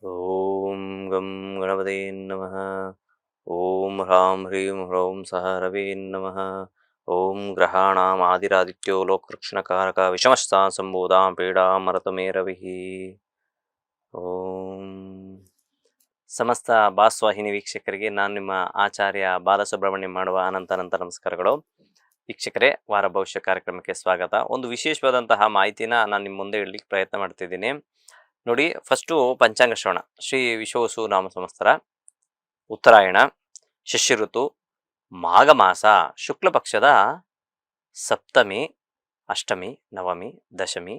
ಓಂ ಗಂ ಗಣಪತೆ ನಮಃ. ಓಂ ಹ್ರಾಂ ಹ್ರೀಂ ಹ್ರೌಂ ಸಹ ರವೇ ನಮಃ. ಓಂ ಗ್ರಹಾಣಾಂ ಆದಿರಾದಿತ್ಯೋ ಲೋಕರಕ್ಷಣಕಾರಕ ವಿಷಮಸ್ತಾ ಸಂಬೋಧಾಂ ಪೀಡಾಂ ಮರತು ಮೇ ರವಿಃ. ಓಂ ಸಮಸ್ತ ಭಾಸ್ವಾಹಿನಿ ವೀಕ್ಷಕರಿಗೆ ನಾನು ನಿಮ್ಮ ಆಚಾರ್ಯ ಬಾಲಸುಬ್ರಹ್ಮಣ್ಯ ಮಾಡುವ ಅನಂತ ನಮಸ್ಕಾರಗಳು. ವೀಕ್ಷಕರೇ, ವಾರ ಭವಿಷ್ಯ ಕಾರ್ಯಕ್ರಮಕ್ಕೆ ಸ್ವಾಗತ. ಒಂದು ವಿಶೇಷವಾದಂತಹ ಮಾಹಿತಿನ ನಾನು ನಿಮ್ಮ ಮುಂದೆ ಇಡ್ಲಿಕ್ಕೆ ಪ್ರಯತ್ನ ಮಾಡ್ತಿದ್ದೀನಿ. ನೋಡಿ, ಫಸ್ಟು ಪಂಚಾಂಗ ಶ್ರವಣ. ಶ್ರೀ ವಿಶ್ವವಸು ನಾಮ ಸಂವತ್ಸರ, ಉತ್ತರಾಯಣ, ಶಿಷ್ಯ ಋತು, ಮಾಘ ಮಾಸ, ಶುಕ್ಲ ಪಕ್ಷದ ಸಪ್ತಮಿ, ಅಷ್ಟಮಿ, ನವಮಿ, ದಶಮಿ,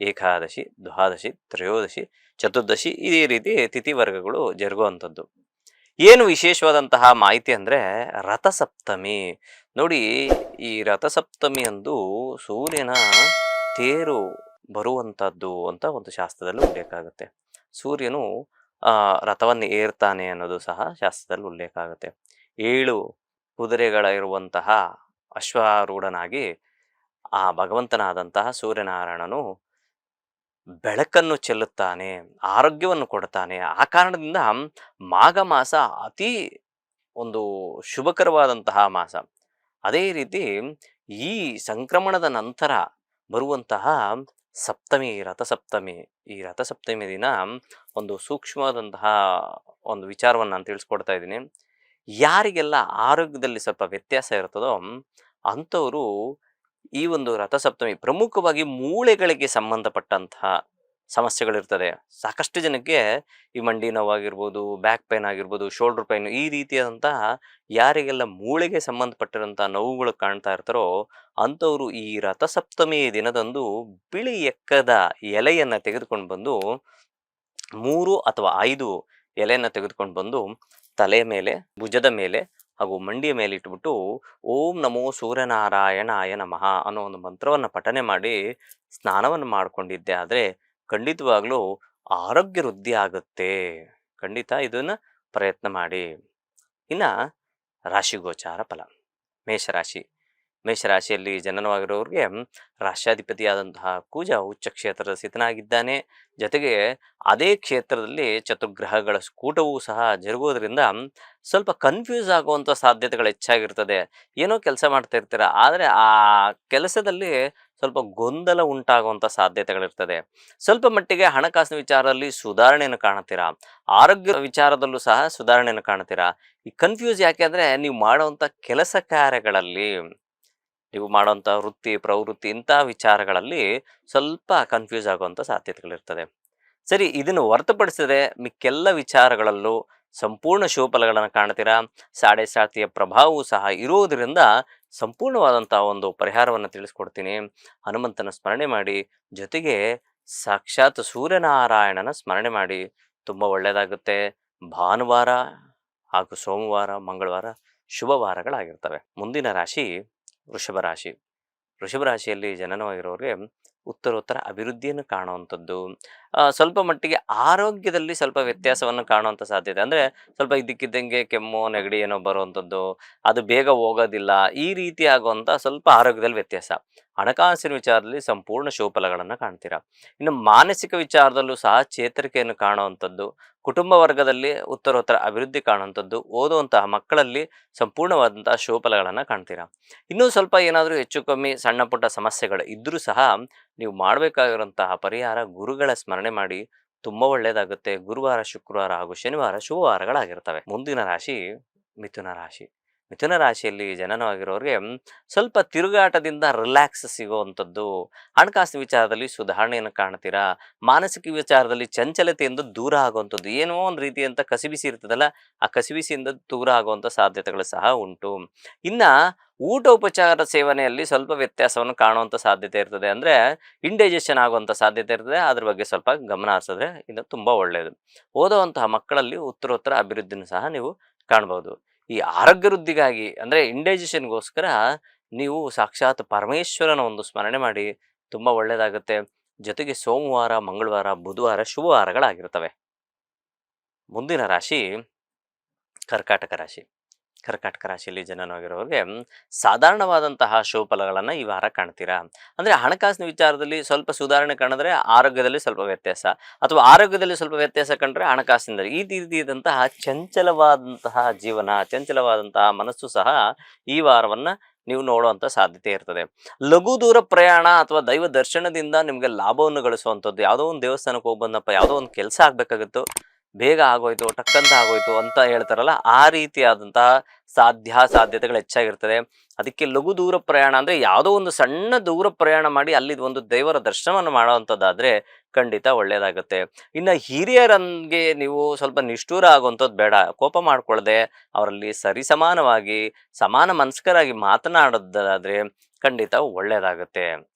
ಏಕಾದಶಿ, ದ್ವಾದಶಿ, ತ್ರಯೋದಶಿ, ಚತುರ್ದಶಿ, ಇದೇ ರೀತಿ ತಿಥಿವರ್ಗಗಳು ಜರುಗುವಂಥದ್ದು. ಏನು ವಿಶೇಷವಾದಂತಹ ಮಾಹಿತಿ ಅಂದರೆ ರಥಸಪ್ತಮಿ. ನೋಡಿ, ಈ ರಥಸಪ್ತಮಿ ಅಂದು ಸೂರ್ಯನ ತೇರು ಬರುವಂಥದ್ದು ಅಂತ ಒಂದು ಶಾಸ್ತ್ರದಲ್ಲಿ ಉಲ್ಲೇಖ ಆಗುತ್ತೆ. ಸೂರ್ಯನು ರಥವನ್ನು ಏರ್ತಾನೆ ಅನ್ನೋದು ಸಹ ಶಾಸ್ತ್ರದಲ್ಲಿ ಉಲ್ಲೇಖ ಆಗುತ್ತೆ. 7 ಕುದುರೆಗಳ ಇರುವಂತಹ ಅಶ್ವಾರೂಢನಾಗಿ ಆ ಭಗವಂತನಾದಂತಹ ಸೂರ್ಯನಾರಾಯಣನು ಬೆಳಕನ್ನು ಚೆಲ್ಲುತ್ತಾನೆ, ಆರೋಗ್ಯವನ್ನು ಕೊಡ್ತಾನೆ. ಆ ಕಾರಣದಿಂದ ಮಾಘ ಮಾಸ ಅತಿ ಒಂದು ಶುಭಕರವಾದಂತಹ ಮಾಸ. ಅದೇ ರೀತಿ ಈ ಸಂಕ್ರಮಣದ ನಂತರ ಬರುವಂತಹ ಸಪ್ತಮಿ, ರಥಸಪ್ತಮಿ. ಈ ರಥಸಪ್ತಮಿ ದಿನ ಒಂದು ಸೂಕ್ಷ್ಮವಾದಂತಹ ಒಂದು ವಿಚಾರವನ್ನು ನಾನು ತಿಳಿಸ್ಕೊಡ್ತಾ ಇದ್ದೀನಿ. ಯಾರಿಗೆಲ್ಲ ಆರೋಗ್ಯದಲ್ಲಿ ಸ್ವಲ್ಪ ವ್ಯತ್ಯಾಸ ಇರ್ತದೋ ಅಂಥವರು ಈ ಒಂದು ರಥಸಪ್ತಮಿ, ಪ್ರಮುಖವಾಗಿ ಮೂಳೆಗಳಿಗೆ ಸಂಬಂಧಪಟ್ಟಂತಹ ಸಮಸ್ಯೆಗಳಿರ್ತದೆ. ಸಾಕಷ್ಟು ಜನಕ್ಕೆ ಈ ಮಂಡಿ ನೋವಾಗಿರ್ಬೋದು, ಬ್ಯಾಕ್ ಪೈನ್ ಆಗಿರ್ಬೋದು, ಶೋಲ್ಡರ್ ಪೈನ್, ಈ ರೀತಿಯಾದಂತಹ ಯಾರಿಗೆಲ್ಲ ಮೂಳೆಗೆ ಸಂಬಂಧಪಟ್ಟಿರೋಂಥ ನೋವುಗಳು ಕಾಣ್ತಾ ಇರ್ತಾರೋ ಅಂಥವರು ಈ ರಥಸಪ್ತಮಿ ದಿನದಂದು ಬಿಳಿ ಎಕ್ಕದ ಎಲೆಯನ್ನು ತೆಗೆದುಕೊಂಡು ಬಂದು 3 ಅಥವಾ 5 ಎಲೆಯನ್ನು ತೆಗೆದುಕೊಂಡು ಬಂದು ತಲೆ ಮೇಲೆ, ಭುಜದ ಮೇಲೆ ಹಾಗೂ ಮಂಡಿಯ ಮೇಲೆ ಇಟ್ಬಿಟ್ಟು ಓಂ ನಮೋ ಸೂರ್ಯನಾರಾಯಣಾಯ ನಮಃ ಅನ್ನೋ ಒಂದು ಮಂತ್ರವನ್ನು ಪಠನೆ ಮಾಡಿ ಸ್ನಾನವನ್ನು ಮಾಡಿಕೊಂಡಿದ್ದೆ ಆದರೆ ಖಂಡಿತವಾಗ್ಲೂ ಆರೋಗ್ಯ ವೃದ್ಧಿ ಆಗುತ್ತೆ. ಖಂಡಿತ ಇದನ್ನು ಪ್ರಯತ್ನ ಮಾಡಿ. ಇನ್ನು ರಾಶಿಗೋಚಾರ ಫಲ. ಮೇಷರಾಶಿ. ಮೇಷರಾಶಿಯಲ್ಲಿ ಜನನವಾಗಿರೋರಿಗೆ ರಾಶ್ಯಾಧಿಪತಿಯಾದಂತಹ ಕುಜ ಉಚ್ಚ ಕ್ಷೇತ್ರದ ಸ್ಥಿತನಾಗಿದ್ದಾನೆ. ಜೊತೆಗೆ ಅದೇ ಕ್ಷೇತ್ರದಲ್ಲಿ ಚತುರ್ಗ್ರಹಗಳ ಕೂಟವೂ ಸಹ ಜರುಗೋದ್ರಿಂದ ಸ್ವಲ್ಪ ಕನ್ಫ್ಯೂಸ್ ಆಗುವಂಥ ಸಾಧ್ಯತೆಗಳು ಹೆಚ್ಚಾಗಿರ್ತದೆ. ಏನೋ ಕೆಲಸ ಮಾಡ್ತಾ ಇರ್ತೀರ, ಆದರೆ ಆ ಕೆಲಸದಲ್ಲಿ ಸ್ವಲ್ಪ ಗೊಂದಲ ಉಂಟಾಗುವಂಥ ಸಾಧ್ಯತೆಗಳಿರ್ತದೆ. ಸ್ವಲ್ಪ ಮಟ್ಟಿಗೆ ಹಣಕಾಸಿನ ವಿಚಾರದಲ್ಲಿ ಸುಧಾರಣೆಯನ್ನು ಕಾಣುತ್ತೀರಾ. ಆರೋಗ್ಯ ವಿಚಾರದಲ್ಲೂ ಸಹ ಸುಧಾರಣೆಯನ್ನು ಕಾಣುತ್ತೀರಾ. ಈ ಕನ್ಫ್ಯೂಸ್ ಯಾಕೆ ಅಂದರೆ ನೀವು ಮಾಡುವಂಥ ಕೆಲಸ ಕಾರ್ಯಗಳಲ್ಲಿ, ನೀವು ಮಾಡುವಂಥ ವೃತ್ತಿ ಪ್ರವೃತ್ತಿ ಇಂಥ ವಿಚಾರಗಳಲ್ಲಿ ಸ್ವಲ್ಪ ಕನ್ಫ್ಯೂಸ್ ಆಗುವಂಥ ಸಾಧ್ಯತೆಗಳಿರ್ತದೆ. ಸರಿ, ಇದನ್ನು ಹೊರತುಪಡಿಸಿದರೆ ಮಿಕ್ಕೆಲ್ಲ ವಿಚಾರಗಳಲ್ಲೂ ಸಂಪೂರ್ಣ ಶುಭಫಲಗಳನ್ನು ಕಾಣ್ತೀರಾ. ಸಾಡೆ ಸಾತಿಯ ಪ್ರಭಾವವೂ ಸಹ ಇರುವುದರಿಂದ ಸಂಪೂರ್ಣವಾದಂಥ ಒಂದು ಪರಿಹಾರವನ್ನು ತಿಳಿಸ್ಕೊಡ್ತೀನಿ. ಹನುಮಂತನ ಸ್ಮರಣೆ ಮಾಡಿ, ಜೊತೆಗೆ ಸಾಕ್ಷಾತ್ ಸೂರ್ಯನಾರಾಯಣನ ಸ್ಮರಣೆ ಮಾಡಿ. ತುಂಬ ಒಳ್ಳೆಯದಾಗುತ್ತೆ. ಭಾನುವಾರ ಹಾಗೂ ಸೋಮವಾರ, ಮಂಗಳವಾರ ಶುಭ ವಾರಗಳಾಗಿರ್ತವೆ. ಮುಂದಿನ ರಾಶಿ ವೃಷಭ ರಾಶಿ. ವೃಷಭ ರಾಶಿಯಲ್ಲಿ ಜನನವಾಗಿರೋರಿಗೆ ಉತ್ತರೋತ್ತರ ಅಭಿವೃದ್ಧಿಯನ್ನು ಕಾಣುವಂಥದ್ದು. ಸ್ವಲ್ಪ ಮಟ್ಟಿಗೆ ಆರೋಗ್ಯದಲ್ಲಿ ಸ್ವಲ್ಪ ವ್ಯತ್ಯಾಸವನ್ನು ಕಾಣುವಂಥ ಸಾಧ್ಯತೆ. ಅಂದರೆ ಸ್ವಲ್ಪ ಇದ್ದಕ್ಕಿದ್ದಂಗೆ ಕೆಮ್ಮು, ನೆಗಡಿ ಏನೋ ಬರುವಂಥದ್ದು, ಅದು ಬೇಗ ಹೋಗೋದಿಲ್ಲ. ಈ ರೀತಿ ಆಗುವಂಥ ಸ್ವಲ್ಪ ಆರೋಗ್ಯದಲ್ಲಿ ವ್ಯತ್ಯಾಸ. ಹಣಕಾಸಿನ ವಿಚಾರದಲ್ಲಿ ಸಂಪೂರ್ಣ ಶುಭಫಲಗಳನ್ನು ಕಾಣ್ತೀರಾ. ಇನ್ನು ಮಾನಸಿಕ ವಿಚಾರದಲ್ಲೂ ಸಹ ಚೇತರಿಕೆಯನ್ನು ಕಾಣುವಂಥದ್ದು. ಕುಟುಂಬ ವರ್ಗದಲ್ಲಿ ಉತ್ತರೋತ್ತರ ಅಭಿವೃದ್ಧಿ ಕಾಣುವಂಥದ್ದು. ಓದುವಂತಹ ಮಕ್ಕಳಲ್ಲಿ ಸಂಪೂರ್ಣವಾದಂತಹ ಶುಭಫಲಗಳನ್ನು ಕಾಣ್ತೀರಾ. ಇನ್ನೂ ಸ್ವಲ್ಪ ಏನಾದರೂ ಹೆಚ್ಚು ಕಮ್ಮಿ ಸಣ್ಣ ಪುಟ್ಟ ಸಮಸ್ಯೆಗಳು ಇದ್ದರೂ ಸಹ ನೀವು ಮಾಡಬೇಕಾಗಿರುವಂತಹ ಪರಿಹಾರ ಗುರುಗಳ ಸ್ಮರಣೆ ಮಾಡಿ. ತುಂಬ ಒಳ್ಳೆಯದಾಗುತ್ತೆ. ಗುರುವಾರ, ಶುಕ್ರವಾರ ಹಾಗೂ ಶನಿವಾರ ಶುಭವಾರಗಳಾಗಿರ್ತವೆ. ಮುಂದಿನ ರಾಶಿ ಮಿಥುನ ರಾಶಿ. ಮಿಥುನ ರಾಶಿಯಲ್ಲಿ ಜನನವಾಗಿರೋರಿಗೆ ಸ್ವಲ್ಪ ತಿರುಗಾಟದಿಂದ ರಿಲ್ಯಾಕ್ಸ್ ಸಿಗುವಂಥದ್ದು. ಹಣಕಾಸಿನ ವಿಚಾರದಲ್ಲಿ ಸುಧಾರಣೆಯನ್ನು ಕಾಣ್ತೀರಾ. ಮಾನಸಿಕ ವಿಚಾರದಲ್ಲಿ ಚಂಚಲತೆಯಿಂದ ದೂರ ಆಗುವಂಥದ್ದು. ಏನೋ ಒಂದು ರೀತಿಯಂಥ ಕಸಿಬಿಸಿ ಇರ್ತದಲ್ಲ, ಆ ಕಸಿಬಿಸಿಯಿಂದ ದೂರ ಆಗುವಂಥ ಸಾಧ್ಯತೆಗಳು ಸಹ ಉಂಟು. ಇನ್ನು ಊಟ ಉಪಚಾರ ಸೇವನೆಯಲ್ಲಿ ಸ್ವಲ್ಪ ವ್ಯತ್ಯಾಸವನ್ನು ಕಾಣುವಂಥ ಸಾಧ್ಯತೆ ಇರ್ತದೆ. ಅಂದರೆ ಇಂಡೈಜೆಷನ್ ಆಗುವಂಥ ಸಾಧ್ಯತೆ ಇರ್ತದೆ. ಅದ್ರ ಬಗ್ಗೆ ಸ್ವಲ್ಪ ಗಮನ ಹರಿಸಿದ್ರೆ ಇದು ತುಂಬ ಒಳ್ಳೆಯದು. ಓದುವಂತಹ ಮಕ್ಕಳಲ್ಲಿ ಉತ್ತರೋತ್ತರ ಅಭಿವೃದ್ಧಿನೂ ಸಹ ನೀವು ಕಾಣ್ಬೋದು. ಈ ಆರೋಗ್ಯ ವೃದ್ಧಿಗಾಗಿ ಅಂದರೆ ಇಂಡೈಜೆಷನ್ಗೋಸ್ಕರ ನೀವು ಸಾಕ್ಷಾತ್ ಪರಮೇಶ್ವರನ ಒಂದು ಸ್ಮರಣೆ ಮಾಡಿ. ತುಂಬ ಒಳ್ಳೆಯದಾಗುತ್ತೆ. ಜೊತೆಗೆ ಸೋಮವಾರ, ಮಂಗಳವಾರ, ಬುಧವಾರ ಶುಭವಾರಗಳಾಗಿರ್ತವೆ. ಮುಂದಿನ ರಾಶಿ ಕರ್ಕಾಟಕ ರಾಶಿ. ಕರ್ಕಾಟಕ ರಾಶಿಯಲ್ಲಿ ಜನನವಾಗಿರೋರಿಗೆ ಸಾಧಾರಣವಾದಂತಹ ಶುಭಫಲಗಳನ್ನು ಈ ವಾರ ಕಾಣ್ತೀರಾ. ಅಂದರೆ ಹಣಕಾಸಿನ ವಿಚಾರದಲ್ಲಿ ಸ್ವಲ್ಪ ಸುಧಾರಣೆ ಕಾಣಿದ್ರೆ ಆರೋಗ್ಯದಲ್ಲಿ ಸ್ವಲ್ಪ ವ್ಯತ್ಯಾಸ, ಅಥವಾ ಆರೋಗ್ಯದಲ್ಲಿ ಸ್ವಲ್ಪ ವ್ಯತ್ಯಾಸ ಕಂಡ್ರೆ ಹಣಕಾಸಿನಲ್ಲಿ ಈ ರೀತಿಯಾದಂತಹ ಚಂಚಲವಾದಂತಹ ಜೀವನ, ಚಂಚಲವಾದಂತಹ ಮನಸ್ಸು ಸಹ ಈ ವಾರವನ್ನ ನೀವು ನೋಡುವಂಥ ಸಾಧ್ಯತೆ ಇರ್ತದೆ. ಲಘು ದೂರ ಪ್ರಯಾಣ ಅಥವಾ ದೈವ ದರ್ಶನದಿಂದ ನಿಮಗೆ ಲಾಭವನ್ನು ಗಳಿಸುವಂಥದ್ದು. ಯಾವುದೋ ಒಂದು ದೇವಸ್ಥಾನಕ್ಕೆ ಹೋಗಿ ಬಂದಪ್ಪ, ಯಾವುದೋ ಒಂದು ಕೆಲಸ ಆಗಬೇಕಾಗಿತ್ತು, ಬೇಗ ಆಗೋಯ್ತು, ಟಕ್ಕಂತ ಆಗೋಯ್ತು ಅಂತ ಹೇಳ್ತಾರಲ್ಲ, ಆ ರೀತಿಯಾದಂತಹ ಸಾಧ್ಯತೆಗಳು ಹೆಚ್ಚಾಗಿರ್ತದೆ. ಅದಕ್ಕೆ ಲಘು ದೂರ ಪ್ರಯಾಣ ಅಂದರೆ ಯಾವುದೋ ಒಂದು ಸಣ್ಣ ದೂರ ಪ್ರಯಾಣ ಮಾಡಿ ಅಲ್ಲಿ ಒಂದು ದೇವರ ದರ್ಶನವನ್ನು ಮಾಡೋವಂಥದ್ದಾದರೆ ಖಂಡಿತ ಒಳ್ಳೆಯದಾಗುತ್ತೆ. ಇನ್ನು ಹಿರಿಯರಂಗೆ ನೀವು ಸ್ವಲ್ಪ ನಿಷ್ಠೂರ ಆಗುವಂಥದ್ದು ಬೇಡ. ಕೋಪ ಮಾಡ್ಕೊಳ್ಳದೆ ಅವರಲ್ಲಿ ಸರಿಸಮಾನವಾಗಿ ಸಮಾನ ಮನಸ್ಕರಾಗಿ ಮಾತನಾಡೋದಾದರೆ ಖಂಡಿತ ಒಳ್ಳೆಯದಾಗುತ್ತೆ.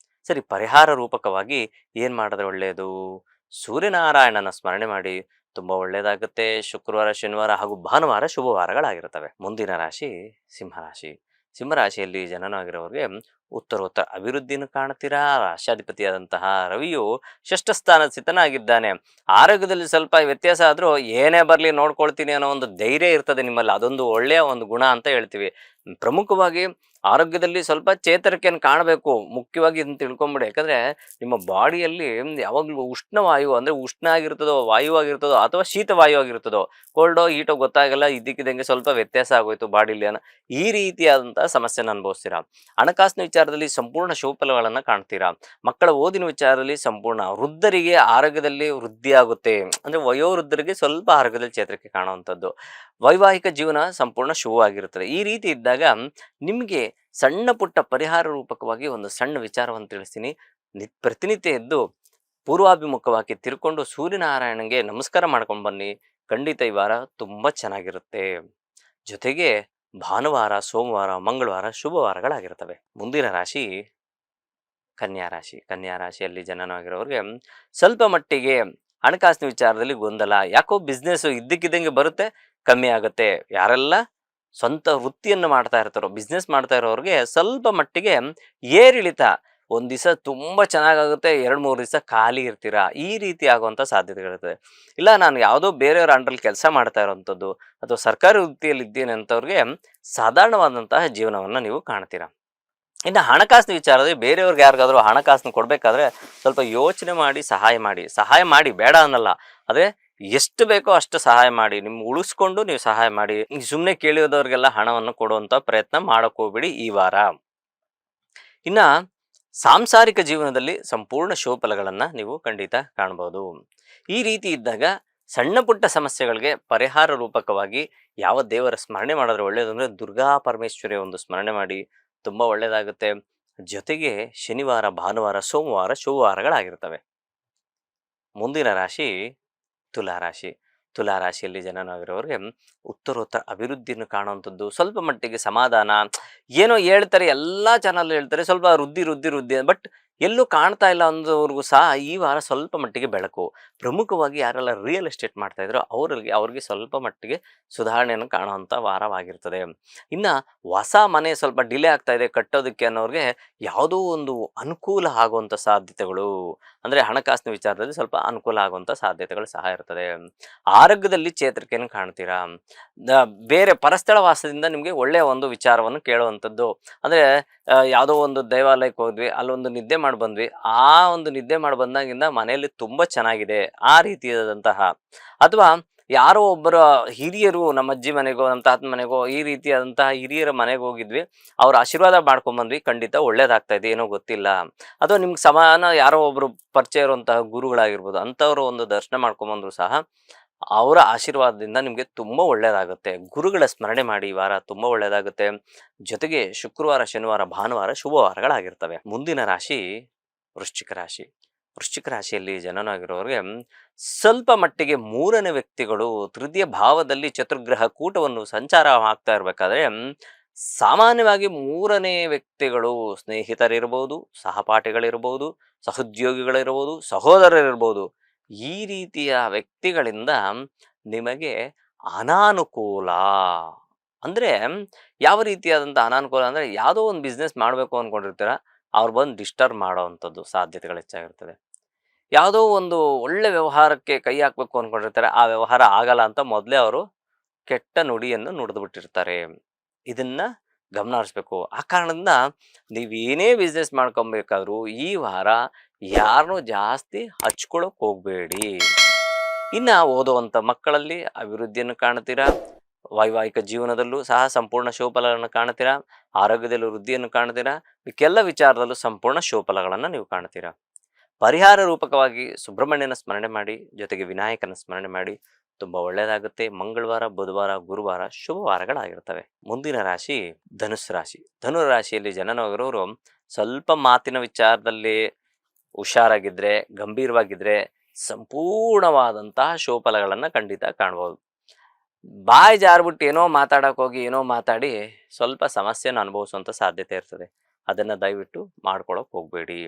ಸರಿ, ಪರಿಹಾರ ರೂಪಕವಾಗಿ ಏನು ಮಾಡಿದ್ರೆ ಒಳ್ಳೆಯದು? ಸೂರ್ಯನಾರಾಯಣನ ಸ್ಮರಣೆ ಮಾಡಿ, ತುಂಬ ಒಳ್ಳೆಯದಾಗುತ್ತೆ. ಶುಕ್ರವಾರ, ಶನಿವಾರ ಹಾಗೂ ಭಾನುವಾರ ಶುಭವಾರಗಳಾಗಿರ್ತವೆ. ಮುಂದಿನ ರಾಶಿ ಸಿಂಹರಾಶಿ. ಸಿಂಹರಾಶಿಯಲ್ಲಿ ಜನನವಾಗಿರೋರಿಗೆ ಉತ್ತರೋತ್ತರ ಅಭಿವೃದ್ಧಿಯನ್ನು ಕಾಣ್ತೀರಾ. ರಾಷ್ಟ್ರಾಧಿಪತಿಯಾದಂತಹ ರವಿಯು ಷಷ್ಠಸ್ಥಾನದ ಸ್ಥಿತನಾಗಿದ್ದಾನೆ. ಆರೋಗ್ಯದಲ್ಲಿ ಸ್ವಲ್ಪ ವ್ಯತ್ಯಾಸ ಆದರೂ ಏನೇ ಬರಲಿ ನೋಡ್ಕೊಳ್ತೀನಿ ಅನ್ನೋ ಒಂದು ಧೈರ್ಯ ಇರ್ತದೆ ನಿಮ್ಮಲ್ಲಿ. ಅದೊಂದು ಒಳ್ಳೆಯ ಒಂದು ಗುಣ ಅಂತ ಹೇಳ್ತೀವಿ. ಪ್ರಮುಖವಾಗಿ ಆರೋಗ್ಯದಲ್ಲಿ ಸ್ವಲ್ಪ ಚೇತರಿಕೆಯನ್ನು ಕಾಣಬೇಕು. ಮುಖ್ಯವಾಗಿ ಇದನ್ನು ತಿಳ್ಕೊಂಬಿಡಿ. ಯಾಕಂದರೆ ನಿಮ್ಮ ಬಾಡಿಯಲ್ಲಿ ಯಾವಾಗಲೂ ಉಷ್ಣವಾಯು ಅಂದರೆ ಉಷ್ಣ ಆಗಿರ್ತದೋ, ವಾಯುವಾಗಿರ್ತದೋ, ಅಥವಾ ಶೀತವಾಯು ಆಗಿರ್ತದೋ, ಕೋಲ್ಡೋ ಹೀಟೋ ಗೊತ್ತಾಗಲ್ಲ, ಇದ್ದಕ್ಕಿದ್ದಂಗೆ ಸ್ವಲ್ಪ ವ್ಯತ್ಯಾಸ ಆಗೋಯ್ತು ಬಾಡಿಲಿ ಅನ್ನೋ ಈ ರೀತಿಯಾದಂಥ ಸಮಸ್ಯೆನ ಅನುಭವಿಸ್ತೀರಾ. ಹಣಕಾಸಿನ ವಿಚಾರದಲ್ಲಿ ಸಂಪೂರ್ಣ ಶುಭಫಲಗಳನ್ನು ಕಾಣ್ತೀರಾ. ಮಕ್ಕಳ ಓದಿನ ವಿಚಾರದಲ್ಲಿ ಸಂಪೂರ್ಣ. ವೃದ್ಧರಿಗೆ ಆರೋಗ್ಯದಲ್ಲಿ ವೃದ್ಧಿ ಆಗುತ್ತೆ. ಅಂದರೆ ವಯೋವೃದ್ಧರಿಗೆ ಸ್ವಲ್ಪ ಆರೋಗ್ಯದಲ್ಲಿ ಚೇತರಿಕೆ ಕಾಣುವಂಥದ್ದು. ವೈವಾಹಿಕ ಜೀವನ ಸಂಪೂರ್ಣ ಶುಭವಾಗಿರುತ್ತದೆ. ಈ ರೀತಿ ಇದ್ದಾಗ ನಿಮಗೆ ಸಣ್ಣ ಪುಟ್ಟ ಪರಿಹಾರ ರೂಪಕವಾಗಿ ಒಂದು ಸಣ್ಣ ವಿಚಾರವನ್ನು ತಿಳಿಸ್ತೀನಿ. ಪ್ರತಿನಿತ್ಯ ಎದ್ದು ಪೂರ್ವಾಭಿಮುಖವಾಗಿ ತಿರ್ಕೊಂಡು ಸೂರ್ಯನಾರಾಯಣನಿಗೆ ನಮಸ್ಕಾರ ಮಾಡ್ಕೊಂಡು ಬನ್ನಿ. ಖಂಡಿತ ಈ ವಾರ ತುಂಬ ಚೆನ್ನಾಗಿರುತ್ತೆ. ಜೊತೆಗೆ ಭಾನುವಾರ, ಸೋಮವಾರ, ಮಂಗಳವಾರ ಶುಭವಾರಗಳಾಗಿರ್ತವೆ. ಮುಂದಿನ ರಾಶಿ ಕನ್ಯಾ ರಾಶಿ. ಕನ್ಯಾ ರಾಶಿಯಲ್ಲಿ ಜನನವಾಗಿರೋರಿಗೆ ಸ್ವಲ್ಪ ಮಟ್ಟಿಗೆ ಹಣಕಾಸಿನ ವಿಚಾರದಲ್ಲಿ ಗೊಂದಲ. ಯಾಕೋ ಬಿಸ್ನೆಸ್ಸು ಇದ್ದಕ್ಕಿದ್ದಂಗೆ ಬರುತ್ತೆ, ಕಮ್ಮಿ ಆಗುತ್ತೆ. ಯಾರೆಲ್ಲ ಸ್ವಂತ ವೃತ್ತಿಯನ್ನು ಮಾಡ್ತಾ ಇರ್ತಾರೋ, ಬಿಸ್ನೆಸ್ ಮಾಡ್ತಾ ಇರೋರಿಗೆ ಸ್ವಲ್ಪ ಮಟ್ಟಿಗೆ ಏರಿಳಿತ. ಒಂದು ದಿವಸ ತುಂಬ ಚೆನ್ನಾಗಾಗುತ್ತೆ, 2-3 ದಿವಸ ಖಾಲಿ ಇರ್ತೀರಾ. ಈ ರೀತಿ ಆಗುವಂಥ ಸಾಧ್ಯತೆಗಳಿರ್ತದೆ. ಇಲ್ಲ, ನಾನು ಯಾವುದೋ ಬೇರೆಯವ್ರ ಅಂಡ್ರಲ್ಲಿ ಕೆಲಸ ಮಾಡ್ತಾ ಇರೋವಂಥದ್ದು ಅಥವಾ ಸರ್ಕಾರಿ ವೃತ್ತಿಯಲ್ಲಿ ಇದ್ದೀನಿ ಅಂಥವ್ರಿಗೆ ಸಾಧಾರಣವಾದಂತಹ ಜೀವನವನ್ನು ನೀವು ಕಾಣ್ತೀರಾ. ಇನ್ನು ಹಣಕಾಸಿನ ವಿಚಾರದಲ್ಲಿ ಬೇರೆಯವ್ರಿಗೆ ಯಾರಿಗಾದರೂ ಹಣಕಾಸನ್ನು ಕೊಡಬೇಕಾದ್ರೆ ಸ್ವಲ್ಪ ಯೋಚನೆ ಮಾಡಿ ಸಹಾಯ ಮಾಡಿ ಬೇಡ ಅನ್ನಲ್ಲ. ಆದರೆ ಎಷ್ಟು ಬೇಕೋ ಅಷ್ಟು ಸಹಾಯ ಮಾಡಿ, ನಿಮ್ಗೆ ಉಳಿಸ್ಕೊಂಡು ನೀವು ಸಹಾಯ ಮಾಡಿ. ಸುಮ್ಮನೆ ಕೇಳಿದವ್ರಿಗೆಲ್ಲ ಹಣವನ್ನು ಕೊಡುವಂಥ ಪ್ರಯತ್ನ ಮಾಡೋಕೆ ಹೋಗ್ಬಿಡಿ ಈ ವಾರ. ಇನ್ನು ಸಾಂಸಾರಿಕ ಜೀವನದಲ್ಲಿ ಸಂಪೂರ್ಣ ಶುಭಫಲಗಳನ್ನು ನೀವು ಖಂಡಿತ ಕಾಣ್ಬೋದು. ಈ ರೀತಿ ಇದ್ದಾಗ ಸಣ್ಣ ಪುಟ್ಟ ಸಮಸ್ಯೆಗಳಿಗೆ ಪರಿಹಾರ ರೂಪಕವಾಗಿ ಯಾವ ದೇವರ ಸ್ಮರಣೆ ಮಾಡಿದ್ರೆ ಒಳ್ಳೆಯದು ಅಂದರೆ ದುರ್ಗಾ ಪರಮೇಶ್ವರಿಯ ಒಂದು ಸ್ಮರಣೆ ಮಾಡಿ, ತುಂಬ ಒಳ್ಳೆಯದಾಗುತ್ತೆ. ಜೊತೆಗೆ ಶನಿವಾರ, ಭಾನುವಾರ, ಸೋಮವಾರ ಶುಭವಾರಗಳಾಗಿರ್ತವೆ. ಮುಂದಿನ ರಾಶಿ ತುಲಾರಾಶಿ. ತುಲಾರಾಶಿಯಲ್ಲಿ ಜನನವಾಗಿರೋರಿಗೆ ಉತ್ತರೋತ್ತರ ಅಭಿವೃದ್ಧಿಯನ್ನು ಕಾಣುವಂಥದ್ದು. ಸ್ವಲ್ಪ ಮಟ್ಟಿಗೆ ಸಮಾಧಾನ. ಏನೋ ಹೇಳ್ತಾರೆ, ಎಲ್ಲ ಚಾನಲ್ ಹೇಳ್ತಾರೆ, ಸ್ವಲ್ಪ ವೃದ್ಧಿ ಬಟ್ ಎಲ್ಲೂ ಕಾಣ್ತಾ ಇಲ್ಲ ಅಂದವ್ರಿಗೂ ಸಹ ಈ ವಾರ ಸ್ವಲ್ಪ ಮಟ್ಟಿಗೆ ಬೆಳಕು. ಪ್ರಮುಖವಾಗಿ ಯಾರೆಲ್ಲ ರಿಯಲ್ ಎಸ್ಟೇಟ್ ಮಾಡ್ತಾ ಇದ್ರೋ ಅವ್ರಿಗೆ ಸ್ವಲ್ಪ ಮಟ್ಟಿಗೆ ಸುಧಾರಣೆಯನ್ನು ಕಾಣುವಂಥ ವಾರವಾಗಿರ್ತದೆ. ಇನ್ನು ಹೊಸ ಮನೆ ಸ್ವಲ್ಪ ಡಿಲೇ ಆಗ್ತಾ ಇದೆ ಕಟ್ಟೋದಕ್ಕೆ ಅನ್ನೋರಿಗೆ ಯಾವುದೋ ಒಂದು ಅನುಕೂಲ ಆಗುವಂಥ ಸಾಧ್ಯತೆಗಳು, ಅಂದರೆ ಹಣಕಾಸಿನ ವಿಚಾರದಲ್ಲಿ ಸ್ವಲ್ಪ ಅನುಕೂಲ ಆಗುವಂಥ ಸಾಧ್ಯತೆಗಳು ಸಹ ಇರ್ತದೆ. ಆರೋಗ್ಯದಲ್ಲಿ ಚೇತರಿಕೆಯನ್ನು ಕಾಣ್ತೀರಾ. ಬೇರೆ ಪರಸ್ಥಳ ವಾಸದಿಂದ ನಿಮಗೆ ಒಳ್ಳೆಯ ಒಂದು ವಿಚಾರವನ್ನು ಕೇಳುವಂಥದ್ದು. ಅಂದರೆ ಯಾವುದೋ ಒಂದು ದೇವಾಲಯಕ್ಕೆ ಹೋದ್ವಿ, ಅಲ್ಲೊಂದು ನಿದ್ದೆ ಮಾಡಿ ಬಂದ್ವಿ, ಆ ಒಂದು ನಿದ್ದೆ ಮಾಡಿ ಬಂದಾಗಿಂದ ಮನೆಯಲ್ಲಿ ತುಂಬ ಚೆನ್ನಾಗಿದೆ ಆ ರೀತಿಯಾದಂತಹ, ಅಥವಾ ಯಾರೋ ಒಬ್ಬರ ಹಿರಿಯರು, ನಮ್ಮ ಅಜ್ಜಿ ಮನೆಗೋ ನಮ್ಮ ತಾತನ ಮನೆಗೋ ಈ ರೀತಿಯಾದಂತಹ ಹಿರಿಯರ ಮನೆಗೆ ಹೋಗಿದ್ವಿ, ಅವ್ರ ಆಶೀರ್ವಾದ ಮಾಡ್ಕೊಂಬಂದ್ವಿ, ಖಂಡಿತ ಒಳ್ಳೇದಾಗ್ತಾ ಇದೆ, ಏನೋ ಗೊತ್ತಿಲ್ಲ. ಅಥವಾ ನಿಮ್ಗೆ ಸಮಾನ ಯಾರೋ ಒಬ್ಬರು ಪರಿಚಯ ಇರುವಂತಹ ಗುರುಗಳಾಗಿರ್ಬೋದು, ಅಂಥವ್ರು ಒಂದು ದರ್ಶನ ಮಾಡ್ಕೊಂಬಂದ್ರು ಸಹ ಅವರ ಆಶೀರ್ವಾದದಿಂದ ನಿಮಗೆ ತುಂಬ ಒಳ್ಳೆಯದಾಗುತ್ತೆ. ಗುರುಗಳ ಸ್ಮರಣೆ ಮಾಡಿ, ಈ ವಾರ ತುಂಬ ಒಳ್ಳೆಯದಾಗುತ್ತೆ. ಜೊತೆಗೆ ಶುಕ್ರವಾರ, ಶನಿವಾರ, ಭಾನುವಾರ ಶುಭವಾರಗಳಾಗಿರ್ತವೆ. ಮುಂದಿನ ರಾಶಿ ವೃಶ್ಚಿಕ ರಾಶಿ. ವೃಶ್ಚಿಕ ರಾಶಿಯಲ್ಲಿ ಜನನವಾಗಿರೋರಿಗೆ ಸ್ವಲ್ಪ ಮಟ್ಟಿಗೆ ಮೂರನೇ ವ್ಯಕ್ತಿಗಳು ತೃತೀಯ ಭಾವದಲ್ಲಿ ಚತುರ್ಗ್ರಹ ಕೂಟವನ್ನು ಸಂಚಾರ ಆಗ್ತಾ ಇರಬೇಕಾದ್ರೆ ಸಾಮಾನ್ಯವಾಗಿ ಮೂರನೇ ವ್ಯಕ್ತಿಗಳು ಸ್ನೇಹಿತರಿರ್ಬೋದು, ಸಹಪಾಠಿಗಳಿರ್ಬೋದು, ಸಹೋದ್ಯೋಗಿಗಳಿರ್ಬೋದು, ಸಹೋದರರಿರ್ಬೋದು, ಈ ರೀತಿಯ ವ್ಯಕ್ತಿಗಳಿಂದ ನಿಮಗೆ ಅನಾನುಕೂಲ. ಅಂದರೆ ಯಾವ ರೀತಿಯಾದಂಥ ಅನಾನುಕೂಲ ಅಂದರೆ ಯಾವುದೋ ಒಂದು ಬಿಸ್ನೆಸ್ ಮಾಡಬೇಕು ಅಂದ್ಕೊಂಡಿರ್ತೀರ, ಅವ್ರು ಬಂದು ಡಿಸ್ಟರ್ಬ್ ಮಾಡೋವಂಥದ್ದು ಸಾಧ್ಯತೆಗಳು ಹೆಚ್ಚಾಗಿರ್ತದೆ. ಯಾವುದೋ ಒಂದು ಒಳ್ಳೆ ವ್ಯವಹಾರಕ್ಕೆ ಕೈ ಹಾಕಬೇಕು ಅಂದ್ಕೊಂಡಿರ್ತಾರೆ, ಆ ವ್ಯವಹಾರ ಆಗಲ್ಲ ಅಂತ ಮೊದಲೇ ಅವರು ಕೆಟ್ಟ ನುಡಿಯನ್ನು ನುಡಿದು ಬಿಟ್ಟಿರ್ತಾರೆ. ಇದನ್ನ ಗಮನ ಹರಿಸ್ಬೇಕು. ಆ ಕಾರಣದಿಂದ ನೀವೇನೇ ಬಿಸ್ನೆಸ್ ಮಾಡ್ಕೊಬೇಕಾದ್ರೂ ಈ ವಾರ ಯಾರನ್ನೂ ಜಾಸ್ತಿ ಹಚ್ಕೊಳಕ್ ಹೋಗ್ಬೇಡಿ. ಇನ್ನು ಓದುವಂಥ ಮಕ್ಕಳಲ್ಲಿ ಅಭಿವೃದ್ಧಿಯನ್ನು ಕಾಣ್ತೀರಾ. ವೈವಾಹಿಕ ಜೀವನದಲ್ಲೂ ಸಹ ಸಂಪೂರ್ಣ ಶುಭಫಲಗಳನ್ನು ಕಾಣ್ತೀರಾ. ಆರೋಗ್ಯದಲ್ಲೂ ವೃದ್ಧಿಯನ್ನು ಕಾಣ್ತೀರಾ. ಮಿಕ್ಕೆಲ್ಲ ವಿಚಾರದಲ್ಲೂ ಸಂಪೂರ್ಣ ಶುಭಫಲಗಳನ್ನು ನೀವು ಕಾಣ್ತೀರಾ. ಪರಿಹಾರ ರೂಪಕವಾಗಿ ಸುಬ್ರಹ್ಮಣ್ಯನ ಸ್ಮರಣೆ ಮಾಡಿ, ಜೊತೆಗೆ ವಿನಾಯಕನ ಸ್ಮರಣೆ ಮಾಡಿ. ತುಂಬ ಒಳ್ಳೆಯದಾಗುತ್ತೆ. ಮಂಗಳವಾರ, ಬುಧವಾರ, ಗುರುವಾರ ಶುಭವಾರಗಳಾಗಿರ್ತವೆ. ಮುಂದಿನ ರಾಶಿ ಧನುಸ್ಸು ರಾಶಿ. ಧನು ರಾಶಿಯಲ್ಲಿ ಜನನವಾಗಿರೋರು ಸ್ವಲ್ಪ ಮಾತಿನ ವಿಚಾರದಲ್ಲಿ ಹುಷಾರಾಗಿದ್ದರೆ, ಗಂಭೀರವಾಗಿದ್ದರೆ ಸಂಪೂರ್ಣವಾದಂತಹ ಶುಭಫಲಗಳನ್ನು ಖಂಡಿತ ಕಾಣ್ಬೋದು. ಬಾಯಿ ಜಾರ್ಬಿಟ್ಟು ಏನೋ ಮಾತಾಡೋಕೆ ಹೋಗಿ ಏನೋ ಮಾತಾಡಿ ಸ್ವಲ್ಪ ಸಮಸ್ಯೆನ ಅನುಭವಿಸುವಂಥ ಸಾಧ್ಯತೆ ಇರ್ತದೆ. ಅದನ್ನು ದಯವಿಟ್ಟು ಮಾಡ್ಕೊಳಕ್ಕೆ ಹೋಗಬೇಡಿ.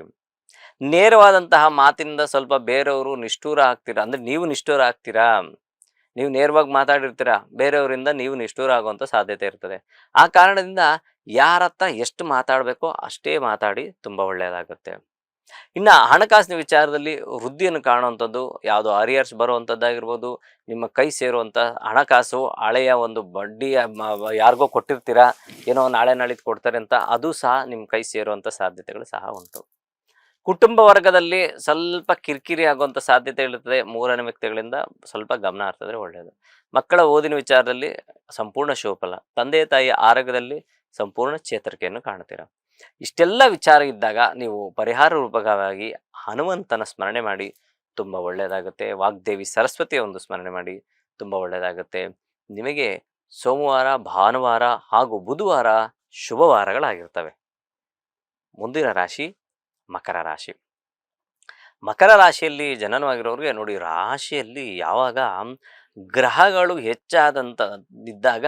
ನೇರವಾದಂತಹ ಮಾತಿನಿಂದ ಸ್ವಲ್ಪ ಬೇರೆಯವರು ನಿಷ್ಠೂರ ಆಗ್ತೀರಾ. ಅಂದರೆ ನೀವು ನಿಷ್ಠೂರ ಆಗ್ತೀರಾ. ನೀವು ನೇರವಾಗಿ ಮಾತಾಡಿರ್ತೀರಾ, ಬೇರೆಯವರಿಂದ ನೀವು ನಿಷ್ಠೂರ ಆಗುವಂಥ ಸಾಧ್ಯತೆ ಇರ್ತದೆ. ಆ ಕಾರಣದಿಂದ ಯಾರತ್ತ ಎಷ್ಟು ಮಾತಾಡಬೇಕೋ ಅಷ್ಟೇ ಮಾತಾಡಿ, ತುಂಬ ಒಳ್ಳೆಯದಾಗುತ್ತೆ. ಇನ್ನು ಹಣಕಾಸಿನ ವಿಚಾರದಲ್ಲಿ ವೃದ್ಧಿಯನ್ನು ಕಾಣುವಂಥದ್ದು, ಯಾವುದೋ ಅರಿಯರ್ಸ್ ಬರುವಂಥದ್ದಾಗಿರ್ಬೋದು, ನಿಮ್ಮ ಕೈ ಸೇರುವಂಥ ಹಣಕಾಸು ಹಳೆಯ ಒಂದು ಬಡ್ಡಿ ಯಾರಿಗೋ ಕೊಟ್ಟಿರ್ತೀರಾ, ಏನೋ ನಾಳೆ ನಾಳಿದ್ದು ಕೊಡ್ತಾರೆ ಅಂತ, ಅದು ಸಹ ನಿಮ್ಮ ಕೈ ಸೇರುವಂಥ ಸಾಧ್ಯತೆಗಳು ಸಹ ಉಂಟು. ಕುಟುಂಬ ವರ್ಗದಲ್ಲಿ ಸ್ವಲ್ಪ ಕಿರಿಕಿರಿ ಆಗುವಂಥ ಸಾಧ್ಯತೆ ಇರುತ್ತದೆ. ಮೂರನೇ ವ್ಯಕ್ತಿಗಳಿಂದ ಸ್ವಲ್ಪ ಗಮನ ಹರಿಸಿದ್ರೆ ಒಳ್ಳೆಯದು. ಮಕ್ಕಳ ಓದಿನ ವಿಚಾರದಲ್ಲಿ ಸಂಪೂರ್ಣ ಶುಭಫಲ. ತಂದೆ ತಾಯಿಯ ಆರೋಗ್ಯದಲ್ಲಿ ಸಂಪೂರ್ಣ ಚೇತರಿಕೆಯನ್ನು ಕಾಣ್ತೀರಾ. ಇಷ್ಟೆಲ್ಲ ವಿಚಾರ ಇದ್ದಾಗ ನೀವು ಪರಿಹಾರ ರೂಪಕವಾಗಿ ಹನುಮಂತನ ಸ್ಮರಣೆ ಮಾಡಿ, ತುಂಬ ಒಳ್ಳೆಯದಾಗುತ್ತೆ. ವಾಗ್ದೇವಿ ಸರಸ್ವತಿಯ ಒಂದು ಸ್ಮರಣೆ ಮಾಡಿ, ತುಂಬ ಒಳ್ಳೆಯದಾಗುತ್ತೆ. ನಿಮಗೆ ಸೋಮವಾರ, ಭಾನುವಾರ ಹಾಗೂ ಬುಧವಾರ ಶುಭವಾರಗಳಾಗಿರ್ತವೆ. ಮುಂದಿನ ರಾಶಿ ಮಕರ ರಾಶಿ. ಮಕರ ರಾಶಿಯಲ್ಲಿ ಜನನವಾಗಿರೋರಿಗೆ ನೋಡಿ, ರಾಶಿಯಲ್ಲಿ ಯಾವಾಗ ಗ್ರಹಗಳು ಹೆಚ್ಚಾದಂಥದ್ದಿದ್ದಾಗ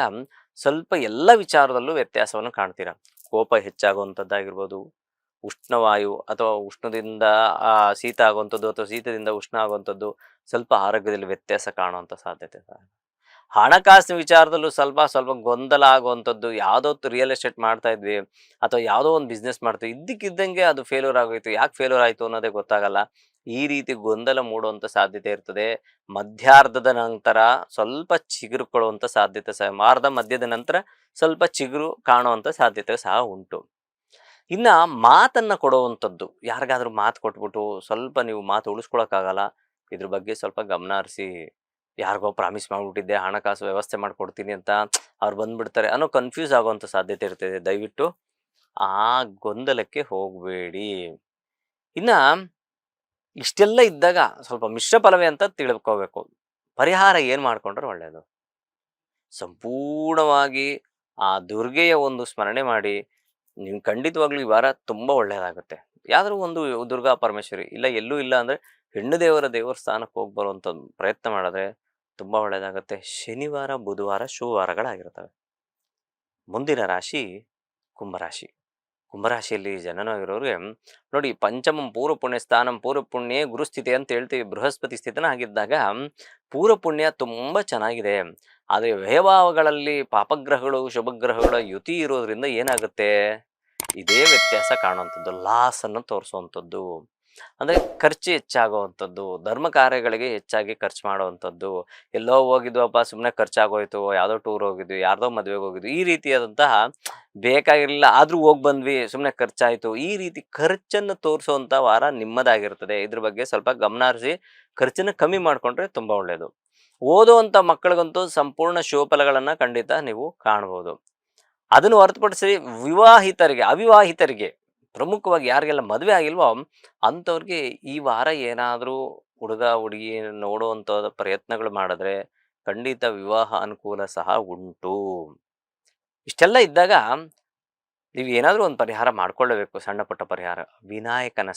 ಸ್ವಲ್ಪ ಎಲ್ಲ ವಿಚಾರದಲ್ಲೂ ವ್ಯತ್ಯಾಸವನ್ನು ಕಾಣ್ತೀರಾ. ಕೋಪ ಹೆಚ್ಚಾಗುವಂಥದ್ದಾಗಿರ್ಬೋದು, ಉಷ್ಣವಾಯು ಅಥವಾ ಉಷ್ಣದಿಂದ ಶೀತ ಆಗುವಂಥದ್ದು ಅಥವಾ ಶೀತದಿಂದ ಉಷ್ಣ ಆಗುವಂಥದ್ದು, ಸ್ವಲ್ಪ ಆರೋಗ್ಯದಲ್ಲಿ ವ್ಯತ್ಯಾಸ ಕಾಣುವಂಥ ಸಾಧ್ಯತೆ. ಹಣಕಾಸಿನ ವಿಚಾರದಲ್ಲೂ ಸ್ವಲ್ಪ ಗೊಂದಲ ಆಗುವಂಥದ್ದು. ಯಾವುದೋ ರಿಯಲ್ ಎಸ್ಟೇಟ್ ಮಾಡ್ತಾ ಇದ್ವಿ ಅಥವಾ ಯಾವುದೋ ಒಂದು ಬಿಸ್ನೆಸ್ ಮಾಡ್ತೀವಿ, ಇದ್ದಕ್ಕಿದ್ದಂಗೆ ಅದು ಫೇಲ್ಯೂರ್ ಆಗೋಯ್ತು, ಯಾಕೆ ಫೇಲ್ಯೂರ್ ಆಯಿತು ಅನ್ನೋದೇ ಗೊತ್ತಾಗಲ್ಲ. ಈ ರೀತಿ ಗೊಂದಲ ಮೂಡುವಂಥ ಸಾಧ್ಯತೆ ಇರ್ತದೆ. ಮಧ್ಯಾರ್ಧದ ನಂತರ ಸ್ವಲ್ಪ ಚಿಗುರುಕೊಳ್ಳುವಂಥ ಸಾಧ್ಯತೆ ಸಹ, ಮಧ್ಯದ ನಂತರ ಸ್ವಲ್ಪ ಚಿಗುರು ಕಾಣುವಂಥ ಸಾಧ್ಯತೆ ಸಹ ಉಂಟು. ಇನ್ನು ಮಾತನ್ನು ಕೊಡುವಂಥದ್ದು, ಯಾರಿಗಾದ್ರೂ ಮಾತು ಕೊಟ್ಬಿಟ್ಟು ಸ್ವಲ್ಪ ನೀವು ಮಾತು ಉಳಿಸ್ಕೊಳಕ್ಕಾಗಲ್ಲ. ಇದ್ರ ಬಗ್ಗೆ ಸ್ವಲ್ಪ ಗಮನ ಹರಿಸಿ. ಯಾರಿಗೋ ಪ್ರಾಮಿಸ್ ಮಾಡಿಬಿಟ್ಟಿದ್ದೆ, ಹಣಕಾಸು ವ್ಯವಸ್ಥೆ ಮಾಡಿಕೊಡ್ತೀನಿ ಅಂತ, ಅವ್ರು ಬಂದುಬಿಡ್ತಾರೆ ಅನ್ನೋ ಕನ್ಫ್ಯೂಸ್ ಆಗುವಂಥ ಸಾಧ್ಯತೆ ಇರ್ತದೆ. ದಯವಿಟ್ಟು ಆ ಗೊಂದಲಕ್ಕೆ ಹೋಗಬೇಡಿ. ಇನ್ನು ಇಷ್ಟೆಲ್ಲ ಇದ್ದಾಗ ಸ್ವಲ್ಪ ಮಿಶ್ರ ಫಲವೇ ಅಂತ ತಿಳ್ಕೋಬೇಕು. ಪರಿಹಾರ ಏನು ಮಾಡಿಕೊಂಡ್ರೆ ಒಳ್ಳೆಯದು? ಸಂಪೂರ್ಣವಾಗಿ ಆ ದುರ್ಗೆಯ ಒಂದು ಸ್ಮರಣೆ ಮಾಡಿ, ನೀವು ಖಂಡಿತವಾಗ್ಲೂ ಈ ವಾರ ತುಂಬ ಒಳ್ಳೆಯದಾಗುತ್ತೆ. ಯಾವ್ದಾದ್ರು ಒಂದು ದುರ್ಗಾ ಪರಮೇಶ್ವರಿ ಇಲ್ಲ, ಎಲ್ಲೂ ಇಲ್ಲ ಅಂದರೆ ಹೆಣ್ಣು ದೇವಸ್ಥಾನಕ್ಕೆ ಹೋಗಿ ಬರುವಂಥ ಪ್ರಯತ್ನ ಮಾಡಿದ್ರೆ ತುಂಬ ಒಳ್ಳೆಯದಾಗುತ್ತೆ. ಶನಿವಾರ, ಬುಧವಾರ ಶುಭವಾರಗಳಾಗಿರ್ತವೆ. ಮುಂದಿನ ರಾಶಿ ಕುಂಭರಾಶಿ. ಕುಂಭರಾಶಿಯಲ್ಲಿ ಜನನವಾಗಿರೋರಿಗೆ ನೋಡಿ, ಪಂಚಮಂ ಪೂರ್ವ ಪುಣ್ಯ ಸ್ಥಾನಂ ಪೂರ್ವ ಪುಣ್ಯೇ ಗುರುಸ್ಥಿತಿ ಅಂತ ಹೇಳ್ತೀವಿ. ಬೃಹಸ್ಪತಿ ಸ್ಥಿತಿನ ಆಗಿದ್ದಾಗ ಪೂರ್ವ ಪುಣ್ಯ ತುಂಬ ಚೆನ್ನಾಗಿದೆ. ಆದರೆ ವ್ಯಯಭಾವಗಳಲ್ಲಿ ಪಾಪಗ್ರಹಗಳು ಶುಭಗ್ರಹಗಳ ಯುತಿ ಇರೋದ್ರಿಂದ ಏನಾಗುತ್ತೆ, ಇದೇ ವ್ಯತ್ಯಾಸ ಕಾಣುವಂಥದ್ದು, ಲಾಸನ್ನು ತೋರಿಸುವಂಥದ್ದು. ಅಂದರೆ ಖರ್ಚು ಹೆಚ್ಚಾಗುವಂಥದ್ದು, ಧರ್ಮ ಕಾರ್ಯಗಳಿಗೆ ಹೆಚ್ಚಾಗಿ ಖರ್ಚು ಮಾಡುವಂಥದ್ದು. ಎಲ್ಲೋ ಹೋಗಿದ್ವಪ್ಪ, ಸುಮ್ಮನೆ ಖರ್ಚಾಗೋಯ್ತು, ಯಾವುದೋ ಟೂರ್ ಹೋಗಿದ್ವಿ, ಯಾರ್ದೋ ಮದುವೆಗೆ ಹೋಗಿದ್ವಿ, ಈ ರೀತಿಯಾದಂತಹ ಬೇಕಾಗಿರಲಿಲ್ಲ ಆದರೂ ಹೋಗಿ ಬಂದ್ವಿ, ಸುಮ್ಮನೆ ಖರ್ಚಾಯಿತು, ಈ ರೀತಿ ಖರ್ಚನ್ನು ತೋರಿಸುವಂಥ ವಾರ ನಿಮ್ಮದಾಗಿರ್ತದೆ. ಇದ್ರ ಬಗ್ಗೆ ಸ್ವಲ್ಪ ಗಮನ ಹರಿಸಿ ಖರ್ಚನ್ನು ಕಮ್ಮಿ ಮಾಡಿಕೊಂಡ್ರೆ ತುಂಬ ಒಳ್ಳೆಯದು. ಓದುವಂಥ ಮಕ್ಕಳಿಗಂತೂ ಸಂಪೂರ್ಣ ಶುಭಫಲಗಳನ್ನು ಖಂಡಿತ ನೀವು ಕಾಣ್ಬೋದು. ಅದನ್ನು ಹೊರತುಪಡಿಸಿ ಅವಿವಾಹಿತರಿಗೆ ಪ್ರಮುಖವಾಗಿ ಯಾರಿಗೆಲ್ಲ ಮದುವೆ ಆಗಿಲ್ವೋ ಅಂಥವ್ರಿಗೆ ಈ ವಾರ ಏನಾದರೂ ಹುಡುಗ ಹುಡುಗಿ ನೋಡುವಂಥ ಪ್ರಯತ್ನಗಳು ಮಾಡಿದ್ರೆ ಖಂಡಿತ ವಿವಾಹ ಅನುಕೂಲ ಸಹ ಉಂಟು. ಇಷ್ಟೆಲ್ಲ ಇದ್ದಾಗ ನೀವು ಏನಾದರೂ ಒಂದು ಪರಿಹಾರ ಮಾಡ್ಕೊಳ್ಳಬೇಕು, ಸಣ್ಣ ಪುಟ್ಟ ಪರಿಹಾರ. ವಿನಾಯಕನ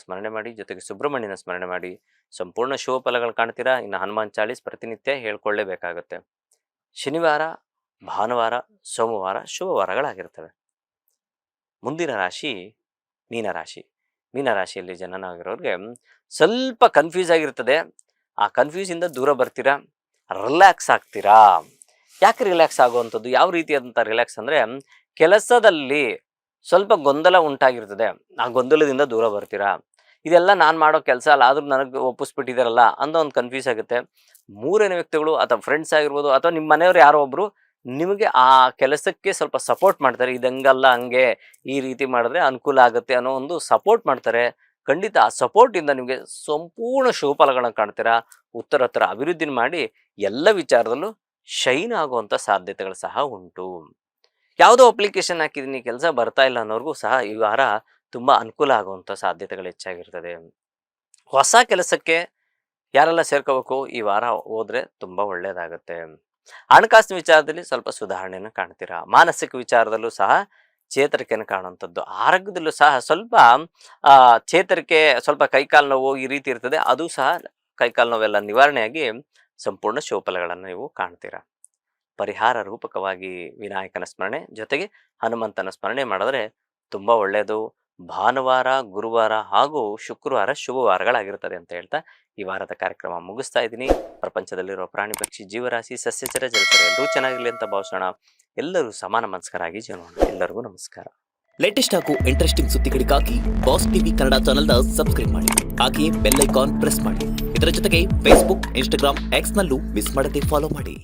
ಸ್ಮರಣೆ ಮಾಡಿ, ಜೊತೆಗೆ ಸುಬ್ರಹ್ಮಣ್ಯನ ಸ್ಮರಣೆ ಮಾಡಿ, ಸಂಪೂರ್ಣ ಶುಭ ಫಲಗಳು ಕಾಣ್ತೀರಾ. ಇನ್ನು ಹನುಮಾನ್ ಚಾಲೀಸ್ ಪ್ರತಿನಿತ್ಯ ಹೇಳ್ಕೊಳ್ಳೇಬೇಕಾಗುತ್ತೆ. ಶನಿವಾರ, ಭಾನುವಾರ, ಸೋಮವಾರ ಶುಭವಾರಗಳಾಗಿರ್ತವೆ. ಮುಂದಿನ ರಾಶಿ ಮೀನರಾಶಿಯಲ್ಲಿ ಜನನಾಗಿರೋರಿಗೆ ಸ್ವಲ್ಪ ಕನ್ಫ್ಯೂಸ್ ಆಗಿರ್ತದೆ. ಆ ಕನ್ಫ್ಯೂಸಿಂದ ದೂರ ಬರ್ತೀರಾ, ರಿಲ್ಯಾಕ್ಸ್ ಆಗ್ತೀರಾ. ಯಾಕೆ ರಿಲ್ಯಾಕ್ಸ್ ಆಗುವಂಥದ್ದು? ಯಾವ ರೀತಿಯಾದಂಥ ರಿಲ್ಯಾಕ್ಸ್ ಅಂದರೆ, ಕೆಲಸದಲ್ಲಿ ಸ್ವಲ್ಪ ಗೊಂದಲ ಉಂಟಾಗಿರ್ತದೆ, ಆ ಗೊಂದಲದಿಂದ ದೂರ ಬರ್ತೀರಾ. ಇದೆಲ್ಲ ನಾನು ಮಾಡೋ ಕೆಲಸ ಅಲ್ಲ, ಆದರೂ ನನಗೆ ಒಪ್ಪಿಸ್ಬಿಟ್ಟಿದ್ದಾರಲ್ಲ ಅಂತ ಒಂದು ಕನ್ಫ್ಯೂಸ್ ಆಗುತ್ತೆ. ಮೂರನೇ ವ್ಯಕ್ತಿಗಳು ಅಥವಾ ಫ್ರೆಂಡ್ಸ್ ಆಗಿರ್ಬೋದು ಅಥವಾ ನಿಮ್ಮ ಮನೆಯವರು ಯಾರೋ ಒಬ್ಬರು ನಿಮಗೆ ಆ ಕೆಲಸಕ್ಕೆ ಸ್ವಲ್ಪ ಸಪೋರ್ಟ್ ಮಾಡ್ತಾರೆ. ಇದಂಗಲ್ಲ ಹಂಗೆ ಈ ರೀತಿ ಮಾಡಿದ್ರೆ ಅನುಕೂಲ ಆಗುತ್ತೆ ಅನ್ನೋ ಒಂದು ಸಪೋರ್ಟ್ ಮಾಡ್ತಾರೆ. ಖಂಡಿತ ಆ ಸಪೋರ್ಟ್ ಇಂದ ನಿಮಗೆ ಸಂಪೂರ್ಣ ಶುಭಫಲಗಳನ್ನ ಕಾಣ್ತೀರಾ. ಉತ್ತರೋತ್ತರ ಅಭಿವೃದ್ಧಿನ ಮಾಡಿ ಎಲ್ಲ ವಿಚಾರದಲ್ಲೂ ಶೈನ್ ಆಗುವಂತ ಸಾಧ್ಯತೆಗಳು ಸಹ ಉಂಟು. ಯಾವುದೋ ಅಪ್ಲಿಕೇಶನ್ ಹಾಕಿದೀನಿ ಕೆಲಸ ಬರ್ತಾ ಇಲ್ಲ ಅನ್ನೋರ್ಗೂ ಸಹ ಈ ವಾರ ತುಂಬಾ ಅನುಕೂಲ ಆಗುವಂತ ಸಾಧ್ಯತೆಗಳು ಹೆಚ್ಚಾಗಿರ್ತದೆ. ಹೊಸ ಕೆಲಸಕ್ಕೆ ಯಾರೆಲ್ಲ ಸೇರ್ಕೋಬೇಕು ಈ ವಾರ ಹೋದ್ರೆ ತುಂಬಾ ಒಳ್ಳೇದಾಗುತ್ತೆ. ಹಣಕಾಸಿನ ವಿಚಾರದಲ್ಲಿ ಸ್ವಲ್ಪ ಸುಧಾರಣೆಯನ್ನು ಕಾಣ್ತೀರಾ. ಮಾನಸಿಕ ವಿಚಾರದಲ್ಲೂ ಸಹ ಚೇತರಿಕೆಯನ್ನು ಕಾಣುವಂಥದ್ದು. ಆರೋಗ್ಯದಲ್ಲೂ ಸಹ ಸ್ವಲ್ಪ ಚೇತರಿಕೆ, ಸ್ವಲ್ಪ ಕೈಕಾಲು ನೋವು ಈ ರೀತಿ ಇರ್ತದೆ. ಅದು ಸಹ ಕೈಕಾಲು ನೋವೆಲ್ಲ ನಿವಾರಣೆಯಾಗಿ ಸಂಪೂರ್ಣ ಶುಭಫಲಗಳನ್ನು ನೀವು ಕಾಣ್ತೀರಾ. ಪರಿಹಾರ ರೂಪಕವಾಗಿ ವಿನಾಯಕನ ಸ್ಮರಣೆ ಜೊತೆಗೆ ಹನುಮಂತನ ಸ್ಮರಣೆ ಮಾಡಿದ್ರೆ ತುಂಬಾ ಒಳ್ಳೆಯದು. ಭಾನುವಾರ, ಗುರುವಾರ ಹಾಗೂ ಶುಕ್ರವಾರ ಶುಭವಾರಗಳಾಗಿರ್ತದೆ ಅಂತ ಹೇಳ್ತಾ ಈ ವಾರದ ಕಾರ್ಯಕ್ರಮ ಮುಗಿಸ್ತಾ ಇದ್ದೀನಿ. ಪ್ರಪಂಚದಲ್ಲಿರುವ ಪ್ರಾಣಿ, ಪಕ್ಷಿ, ಜೀವರಾಶಿ, ಸಸ್ಯಚರ, ಜಲಚರ ಎಲ್ಲರೂ ಚೆನ್ನಾಗಿರಲಿ ಅಂತ ಭಾವಿಸೋಣ. ಎಲ್ಲರೂ ಸಮಾನ ಮನಸ್ಕರಾಗಿ ಜೀವನ ಮಾಡೋಣ. ಎಲ್ಲರಿಗೂ ನಮಸ್ಕಾರ. ಲೇಟೆಸ್ಟ್ ಹಾಗೂ ಇಂಟ್ರೆಸ್ಟಿಂಗ್ ಸುದ್ದಿಗಳಿಗಾಗಿ ಬಾಸ್ ಟಿವಿ ಕನ್ನಡ ಚಾನೆಲ್ನ ಸಬ್ಸ್ಕ್ರೈಬ್ ಮಾಡಿ. ಹಾಗೆಯೇ ಬೆಲ್ ಐಕಾನ್ ಪ್ರೆಸ್ ಮಾಡಿ. ಇದರ ಜೊತೆಗೆ ಫೇಸ್ಬುಕ್, ಇನ್ಸ್ಟಾಗ್ರಾಮ್, ಎಕ್ಸ್ ನಲ್ಲೂ ಮಿಸ್ ಮಾಡದೆ ಫಾಲೋ ಮಾಡಿ.